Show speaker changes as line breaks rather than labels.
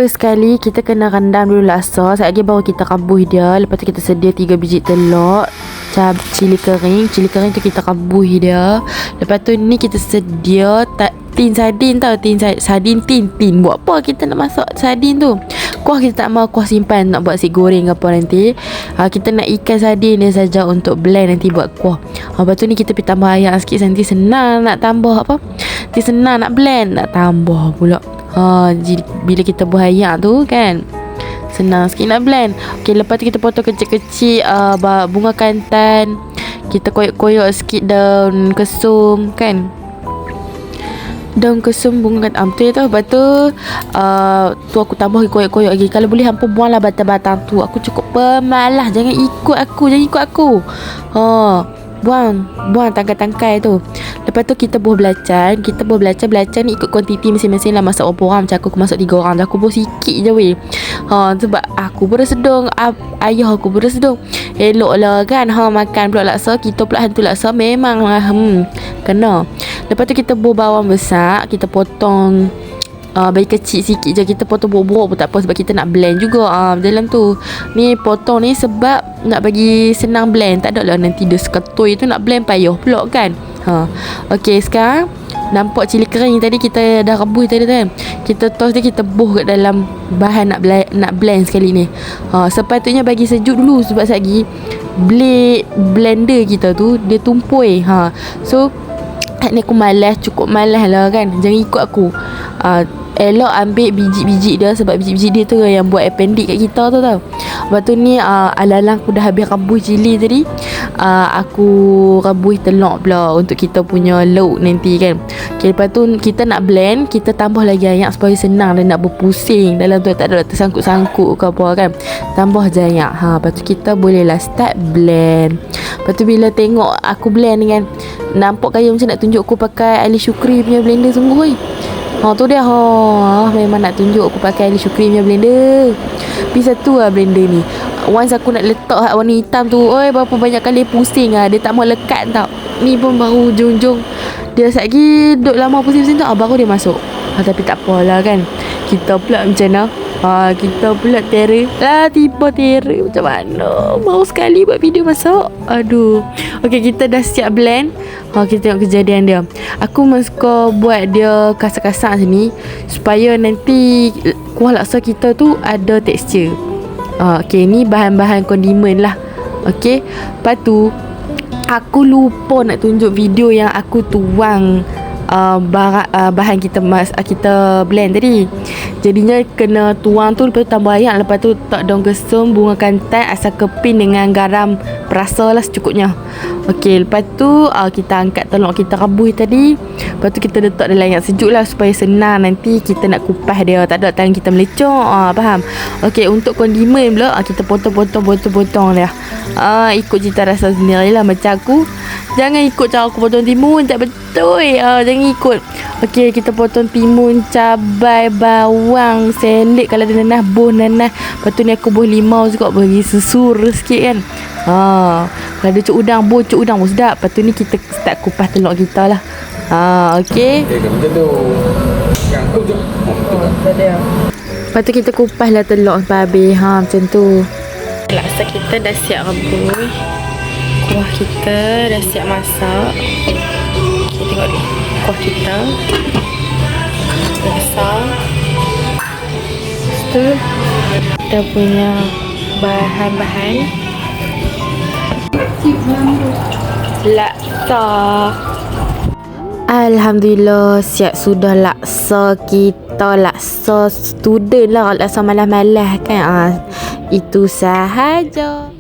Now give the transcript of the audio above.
First kali kita kena rendam dulu laksa. Sekejap lagi baru kita kabuh dia. Lepas tu kita sedia 3 biji telur, cili kering. Cili kering tu kita kabuh dia. Lepas tu ni kita sedia tin sardin tau. Sardin tin. Buat apa kita nak masak sardin tu? Kuah kita tak mau kuah simpan nak buat nasi goreng apa nanti. Kita nak ikan sardin dia saja untuk blend nanti buat kuah. Lepas tu ni kita pergi tambah ayam sikit. Nanti senang nak tambah apa, nanti senang nak blend, nak tambah pula. Bila kita buah ayam tu kan, senang sikit nak blend. Okey, lepas tu kita potong kecil-kecil bunga kantan. Kita koyak-koyak sikit daun kesum kan. Daun kesum, bunga kantan tu tu. Lepas tu tu aku tambah koyak-koyak lagi. Kalau boleh hampa buanglah batang-batang tu. Aku cukup pemalas. Jangan ikut aku. Buang tangkai-tangkai tu. Lepas tu kita buah belacan. Belacan ni ikut kuantiti masing-masing lah. Masak berapa orang, macam aku masak 3 orang. Aku buah sikit je weh. Sebab aku pun sedung, ayah aku pun sedung. Elok lah kan. Makan pula laksa. Kita pula hantu laksa. Memang lah kena. Lepas tu kita buah bawang besar. Kita potong bagi kecil sikit je. Kita potong buruk-buruk pun tak apa, sebab kita nak blend juga dalam tu. Ni potong ni sebab nak bagi senang blend. Tak ada lah nanti dia seketui tu nak blend payah pula kan. Okey, sekarang nampak cili kering tadi kita dah rebus tadi kan. Kita toss dia, kita buh kat dalam bahan nak blend sekali ni. Sepatutnya bagi sejuk dulu, sebab lagi blender kita tu dia tumpui. So ni aku cukup malas lah kan. Jangan ikut aku. Elok ambil biji-biji dia, sebab biji-biji dia tu yang buat appendix kat kita tu tau. Lepas tu ni alalang aku dah habis rebus cili tadi. Aku rebus telur pula untuk kita punya lauk nanti kan. Okay, lepas tu kita nak blend, kita tambah lagi ayak supaya senang dan nak berpusing dalam tu, tak ada tersangkut-sangkut ke apa kan. Tambah je ayak. Lepas tu kita bolehlah start blend. Lepas tu bila tengok aku blend ni kan, nampak kayak macam nak tunjuk aku pakai Ali Shukri punya blender sungguh weh. Tu dia. Memang nak tunjuk aku pakai Ali Shukri punya blender. Bisa tu lah blender ni. Once aku nak letak warna hitam tu, berapa banyak kali pusing dia tak mau lekat tau. Ni pun baru ujung-ujung. Dia lagi duduk lama pusing-pusing tu, baru dia masuk. Tapi tak apalah kan. Kita pula macam mana? Kita pula terror lah, tiba terror macam mana. Mau sekali buat video masak. Aduh. Okey, kita dah siap blend. Kita tengok kejadian dia. Aku suka buat dia kasar-kasar sini supaya nanti kuah laksa kita tu ada tekstur. Okey, ni bahan-bahan kondimen lah. Okey, lepas tu aku lupa nak tunjuk video yang aku tuang bahan kita blend tadi. Jadinya kena tuang tu, lepas tu tambah air, lepas tu tak daun kesum, bunga kantan, asam keping dengan garam perasa lah secukupnya. Okey, lepas tu kita angkat telur kita rebus tadi. Lepas tu kita letak dalam air sejuk lah supaya senang nanti kita nak kupas dia, tak ada tangan kita melecok. Faham? Okey, untuk kondimen pula kita potong dia. Ikut cita rasa sendiri lah. Macam aku, jangan ikut cara aku potong timun, tak betul. Jangan ikut. Okey, kita potong timun, cabai, bawang, seledek kalau ada nanas, buah nanas. Lepas tu ni aku buah limau juga bagi susur sikit kan. Kalau ada cuk udang, buah cuk udang pun sedap. Lepas tu ni kita start kupas telur kita lah. Okey. Lepas tu kita kupas lah telur sampai habis. Macam tu. Laksa kita dah siap rebus. Kuah kita dah siap masak. Okay, tengok ni kuah kita dah besar. Lepas tu kita punya bahan-bahan laksa. Alhamdulillah, siap sudah laksa kita. Laksa student lah, laksa malas-malas kan. Itu sahaja.